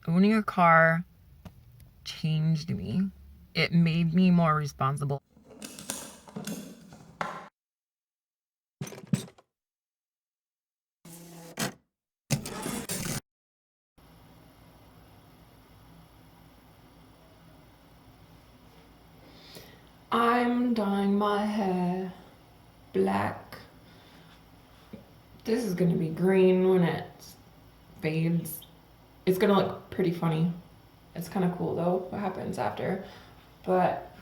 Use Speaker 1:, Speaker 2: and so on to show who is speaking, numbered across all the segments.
Speaker 1: owning a car changed me. It made me more responsible. I'm dyeing my hair black. This is gonna be green when it fades. It's gonna look pretty funny. It's kind of cool though, what happens after. But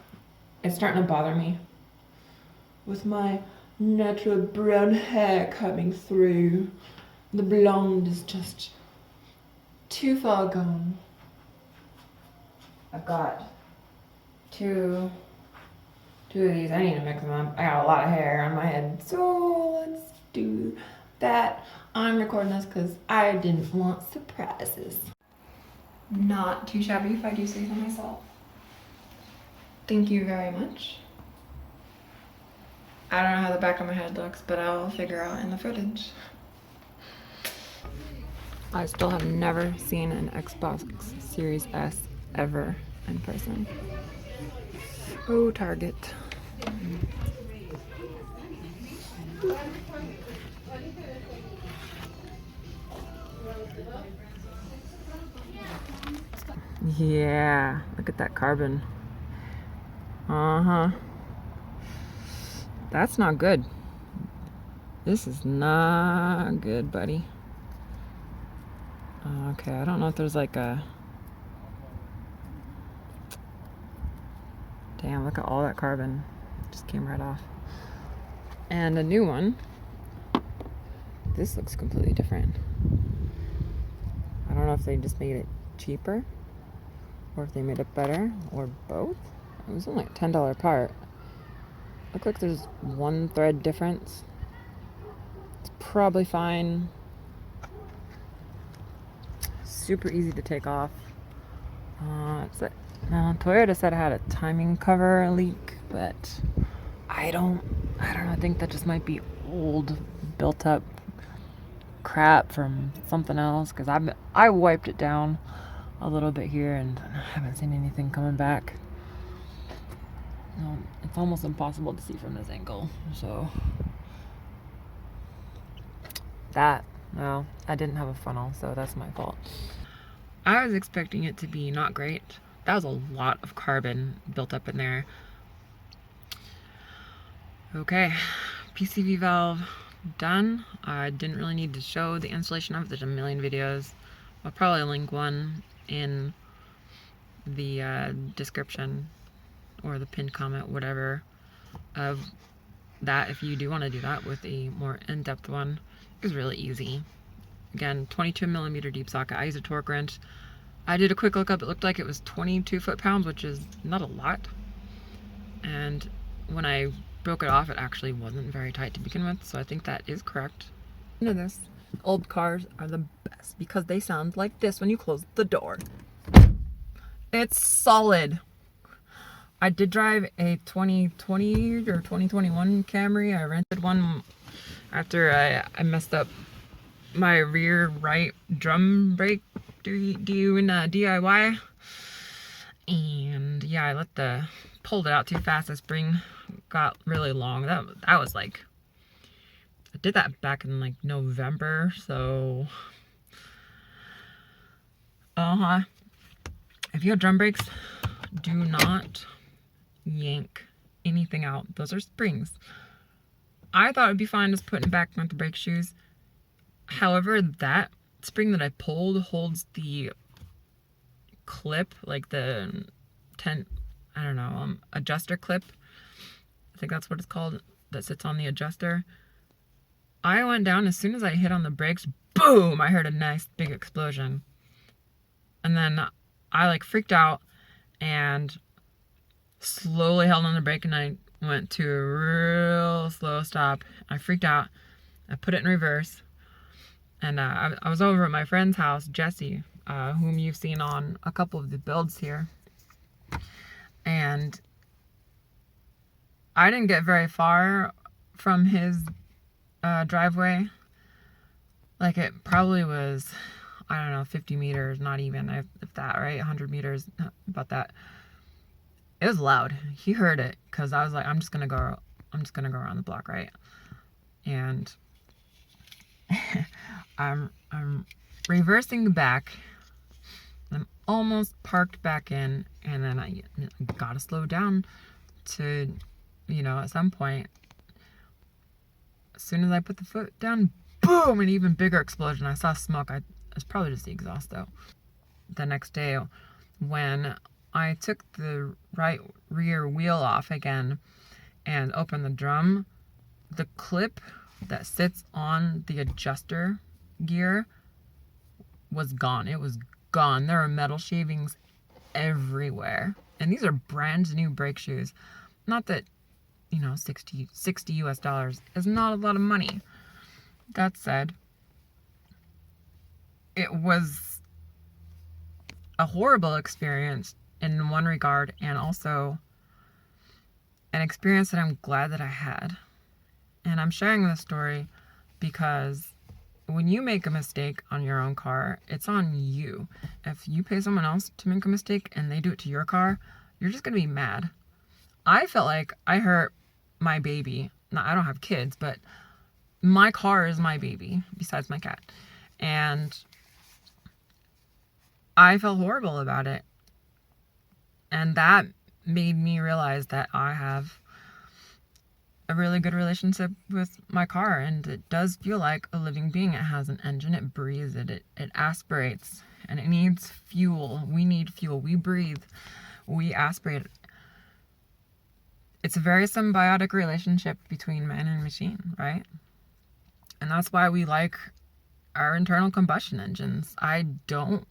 Speaker 1: it's starting to bother me with my natural brown hair coming through. The blonde is just too far gone. I've got two of these. I need to mix them up. I got a lot of hair on my head, so let's do that. I'm recording this because I didn't want surprises. Not too shabby if I do say so myself. Thank you very much. I don't know how the back of my head looks, but I'll figure out in the footage. I still have never seen an Xbox Series S ever in person. Oh, Target. Yeah, look at that carbon. Uh-huh. That's not good. This is not good, buddy. Okay, I don't know if there's like a... Damn, look at all that carbon. Just came right off. And a new one. This looks completely different. I don't know if they just made it cheaper, or if they made it better, or both. It was only a $10 part. Looks like there's one thread difference. It's probably fine. Super easy to take off. Toyota said it had a timing cover leak, but I don't know. I think that just might be old, built up crap from something else, because I wiped it down a little bit here and I haven't seen anything coming back. It's almost impossible to see from this angle, so I didn't have a funnel, so that's my fault. I was expecting it to be not great. That was a lot of carbon built up in there. Okay, PCV valve done. I didn't really need to show the installation of it. There's a million videos. I'll probably link one in the description or the pinned comment, whatever, of that if you do want to do that with a more in-depth one. It was really easy. Again, 22mm deep socket. I used a torque wrench. I did a quick lookup. It looked like it was 22 foot-pounds, which is not a lot. And when I broke it off, it actually wasn't very tight to begin with, so I think that is correct. You know this. Old cars are the best because they sound like this when you close the door. It's solid. I did drive a 2020 or 2021 Camry. I rented one after I messed up my rear right drum brake doing DIY. And yeah, pulled it out too fast. The spring got really long. That was like, I did that back in like November, so if you have drum brakes, do not yank anything out. Those are springs. I thought it'd be fine just putting it back with the brake shoes. However, that spring that I pulled holds the clip, like the adjuster clip. I think that's what it's called, that sits on the adjuster. I went down, as soon as I hit on the brakes, boom, I heard a nice big explosion. And then I like freaked out and slowly held on the brake, and I went to a real slow stop. I freaked out. I put it in reverse. And I was over at my friend's house, Jesse, whom you've seen on a couple of the builds here. And I didn't get very far from his driveway. Like, it probably was I don't know, 50 meters, not even, if that, right? 100 meters, about that. It was loud. He heard it because I was like, I'm just gonna go around the block, right? And I'm reversing back. I'm almost parked back in, and then I gotta slow down to, at some point. As soon as I put the foot down, boom, an even bigger explosion. I saw smoke. It's probably just the exhaust though. The next day, when I took the right rear wheel off again and opened the drum, the clip that sits on the adjuster gear was gone. It was gone. There are metal shavings everywhere. And these are brand new brake shoes. Not that, $60 US is not a lot of money. That said, it was a horrible experience in one regard, and also an experience that I'm glad that I had. And I'm sharing this story because when you make a mistake on your own car, it's on you. If you pay someone else to make a mistake and they do it to your car, you're just going to be mad. I felt like I hurt my baby. Now, I don't have kids, but my car is my baby, besides my cat. And I felt horrible about it. And that made me realize that I have a really good relationship with my car, and it does feel like a living being. It has an engine, it breathes, it aspirates, and it needs fuel. We need fuel. We breathe, we aspirate. It's a very symbiotic relationship between man and machine, right? And that's why we like our internal combustion engines. I don't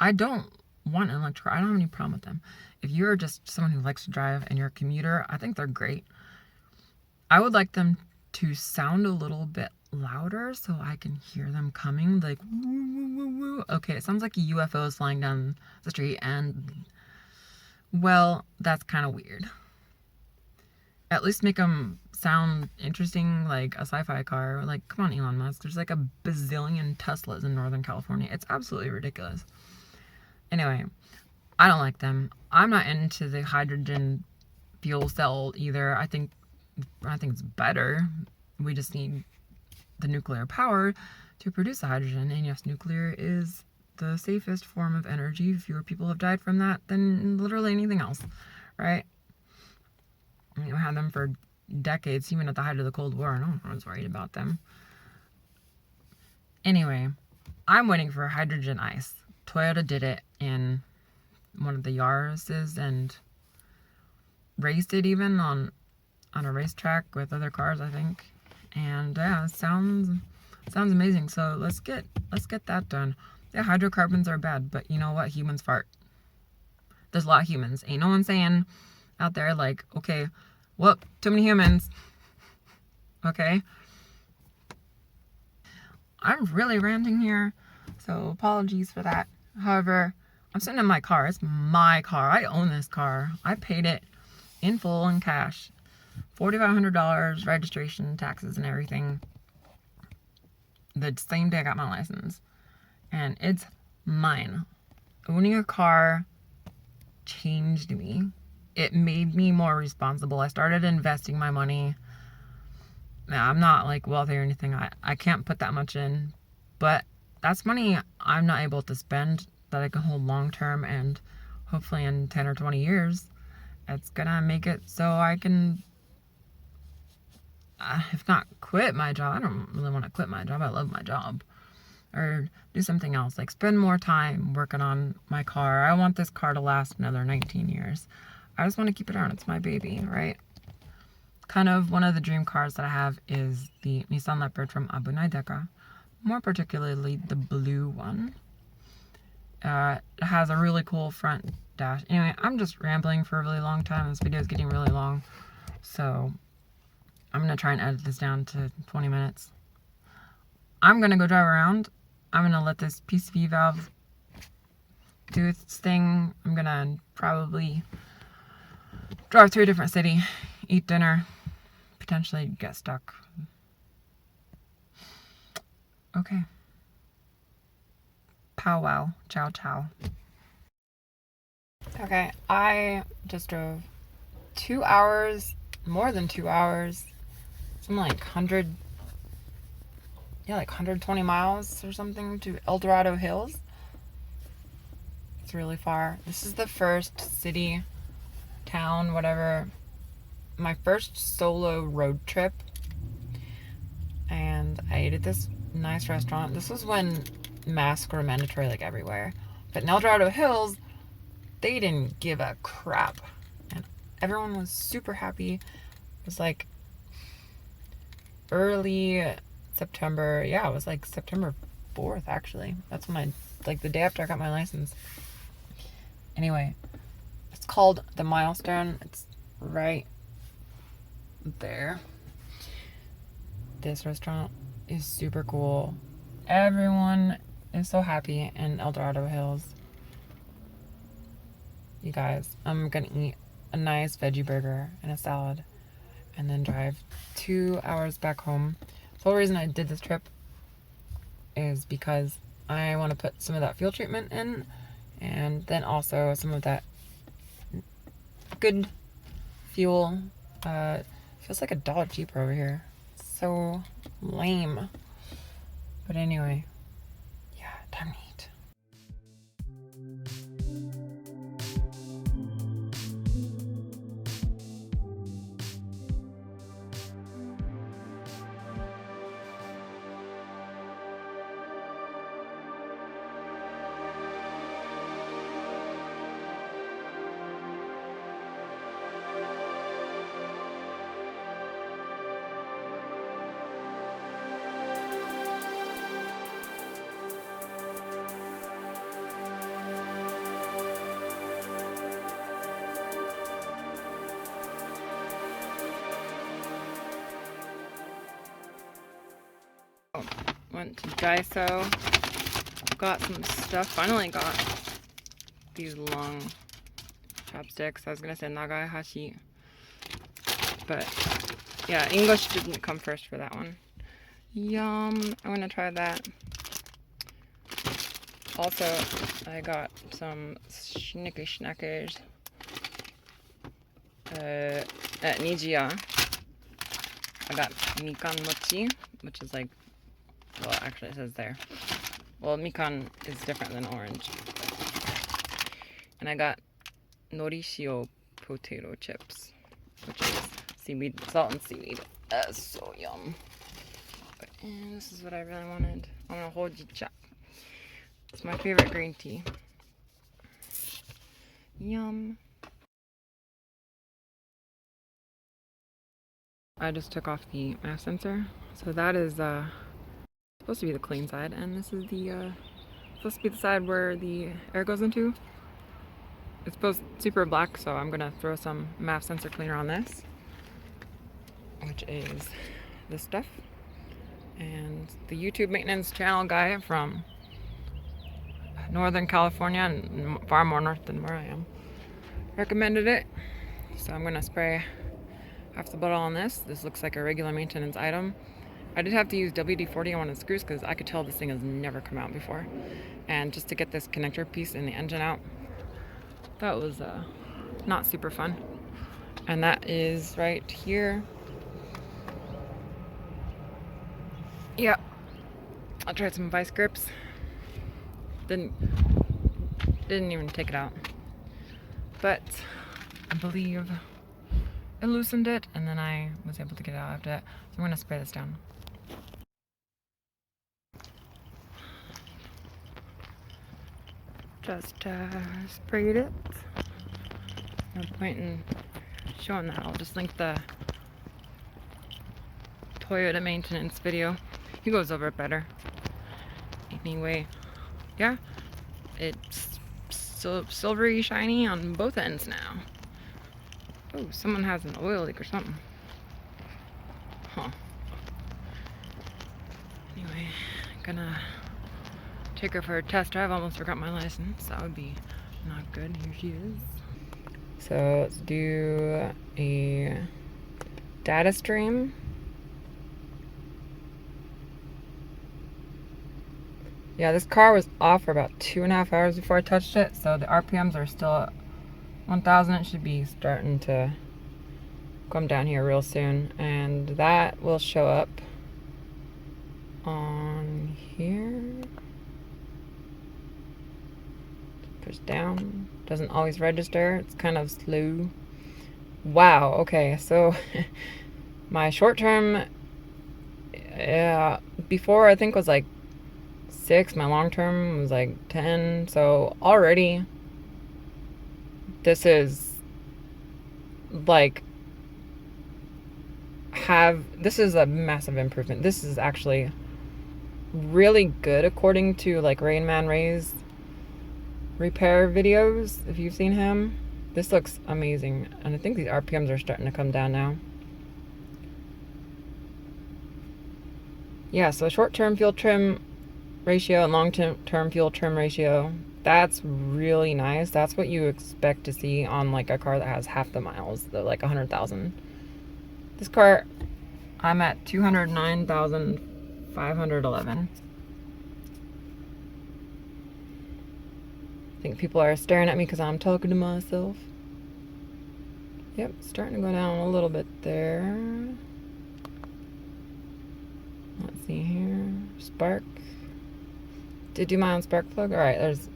Speaker 1: want an electric car. I don't have any problem with them. If you're just someone who likes to drive and you're a commuter, I think they're great. I would like them to sound a little bit louder so I can hear them coming, like woo, woo, woo, woo. Okay, it sounds like a UFO is flying down the street, and well, that's kind of weird. At least make them sound interesting, like a sci-fi car. Like, come on, Elon Musk. There's like a bazillion Teslas in Northern California. It's absolutely ridiculous. Anyway, I don't like them. I'm not into the hydrogen fuel cell either. I think it's better. We just need the nuclear power to produce the hydrogen. And yes, nuclear is the safest form of energy. Fewer people have died from that than literally anything else, right? We had them for decades, even at the height of the Cold War. No one was worried about them. Anyway, I'm waiting for hydrogen ice. Toyota did it in one of the Yaris's and raced it even on a racetrack with other cars, I think. And yeah, it sounds amazing. So let's get that done. Yeah, hydrocarbons are bad, but you know what? Humans fart. There's a lot of humans. Ain't no one saying out there like, okay, well, too many humans. Okay. I'm really ranting here, so apologies for that. However, I'm sitting in my car. It's my car. I own this car. I paid it in full in cash. $4,500, registration, taxes, and everything. The same day I got my license. And it's mine. Owning a car changed me. It made me more responsible. I started investing my money. Now, I'm not like wealthy or anything. I can't put that much in. But that's money I'm not able to spend that I can hold long term, and hopefully in 10 or 20 years, it's gonna make it so I can, if not quit my job. I don't really want to quit my job. I love my job. Or do something else, like spend more time working on my car. I want this car to last another 19 years. I just want to keep it around. It's my baby, right? Kind of one of the dream cars that I have is the Nissan Leopard from Abu Naideka. More particularly the blue one. It has a really cool front dash. Anyway, I'm just rambling for a really long time. This video is getting really long. So I'm going to try and edit this down to 20 minutes. I'm going to go drive around. I'm going to let this PCV valve do its thing. I'm going to probably drive through a different city, eat dinner, potentially get stuck. Okay. powwow. Ciao, ciao. Okay, I just drove 2 hours, more than 2 hours, something like 120 miles or something to El Dorado Hills. It's really far. This is the first city, town, whatever, my first solo road trip. And I ate at this nice restaurant. This was when masks were mandatory like everywhere. But in El Dorado Hills, they didn't give a crap. And everyone was super happy. It was like early September. Yeah, it was like September 4th, actually. That's when like the day after I got my license. Anyway, it's called The Milestone. It's right there. This restaurant is super cool. Everyone is so happy in El Dorado Hills. You guys, I'm gonna eat a nice veggie burger and a salad and then drive 2 hours back home. The whole reason I did this trip is because I want to put some of that fuel treatment in, and then also some of that good fuel. Feels like $1 cheaper over here. So lame. But anyway, yeah, time to eat. Went to Daiso, got some stuff. Finally got these long chopsticks. I was gonna say nagai hashi, but yeah, English didn't come first for that one. Yum! I want to try that. Also, I got some schnickers at Nijia. I got mikan mochi, which is like, well, actually it says there. Well, mikan is different than orange. And I got nori shio potato chips, which is seaweed, salt and seaweed. That's so yum. And this is what I really wanted. I want a hojicha. It's my favorite green tea. Yum. I just took off the mask sensor. So that is supposed to be the clean side, and this is the supposed to be the side where the air goes into. It's both super black, so I'm gonna throw some MAF sensor cleaner on this, which is this stuff. And the YouTube maintenance channel guy from Northern California, and far more north than where I am, recommended it. So I'm gonna spray half the bottle on this. This looks like a regular maintenance item. I did have to use WD-40 on one of the screws because I could tell this thing has never come out before. And just to get this connector piece in the engine out, that was not super fun. And that is right here. Yeah, I tried some vice grips. Didn't even take it out. But I believe it loosened it, and then I was able to get it out after that. So I'm gonna spray this down. Just sprayed it. No point in showing that. I'll just link the Toyota maintenance video. He goes over it better. Anyway, yeah, it's silvery shiny on both ends now. Oh, someone has an oil leak or something. Huh. Anyway, gonna take her for a test drive. Almost forgot my license. That would be not good. Here she is. So let's do a data stream. Yeah, this car was off for about 2.5 hours before I touched it, so the RPMs are still at 1,000. It should be starting to come down here real soon, and that will show up on here. Push down. Doesn't always register. It's kind of slow. Wow, okay, so my short term before I think was like 6, my long term was like 10, so already this is like this is a massive improvement. This is actually really good according to like Rain Man Ray's repair videos. If you've seen him, this looks amazing, and I think these RPMs are starting to come down now. Yeah, so short-term fuel trim ratio and long-term fuel trim ratio, that's really nice. That's what you expect to see on like a car that has half the miles, like 100,000. This car, I'm at 209,511. I think people are staring at me because I'm talking to myself. Yep, starting to go down a little bit there. Let's see here. Spark. Did do my own spark plug? Alright, there's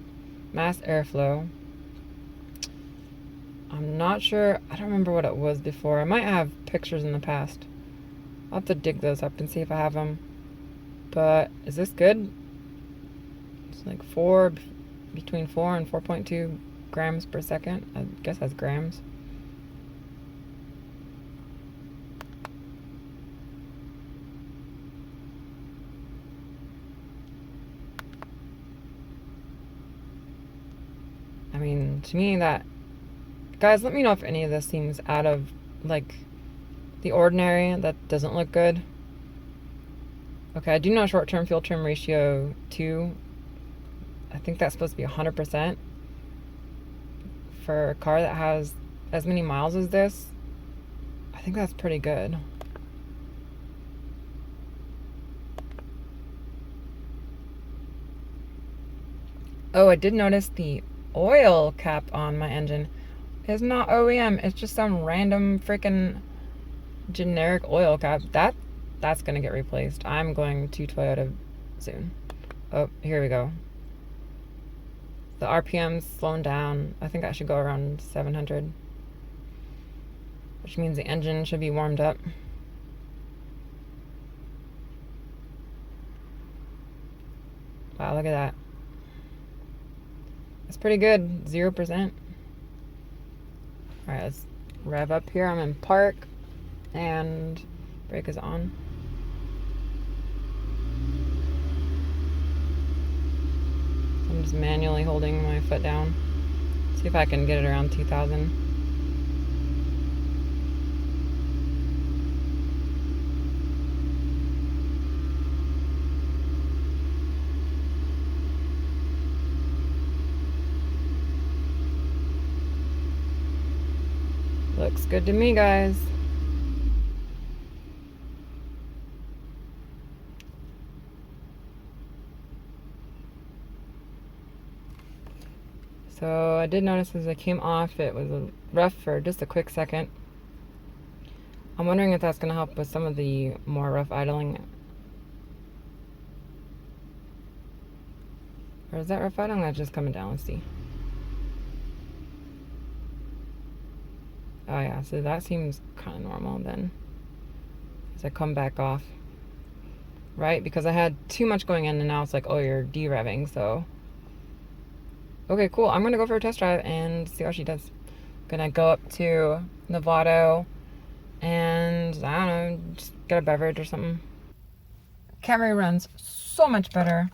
Speaker 1: mass airflow. I'm not sure. I don't remember what it was before. I might have pictures in the past. I'll have to dig those up and see if I have them. But is this good? It's like between 4 and 4.2 grams per second. I guess that's grams. I mean, to me that... Guys, let me know if any of this seems out of, like, the ordinary. That doesn't look good. Okay, I do know short-term fuel trim ratio 2. I think that's supposed to be 100%. For a car that has as many miles as this, I think that's pretty good. Oh, I did notice the oil cap on my engine is not OEM. It's just some random freaking generic oil cap. That's gonna get replaced. I'm going to Toyota soon. Oh, here we go. The RPM's slowing down. I think I should go around 700, which means the engine should be warmed up. Wow, look at that. That's pretty good. 0%. Alright, let's rev up here. I'm in park and brake is on. I'm just manually holding my foot down. See if I can get it around 2,000. Looks good to me, guys. So I did notice as I came off, it was rough for just a quick second. I'm wondering if that's going to help with some of the more rough idling. Or is that rough idling? That's just coming down. Let's see. Oh yeah, so that seems kind of normal then. As I come back off. Right? Because I had too much going in and now it's like, oh, you're de-revving, so... Okay, cool. I'm gonna go for a test drive and see how she does. Gonna go up to Novato and, I don't know, just get a beverage or something. Camry runs so much better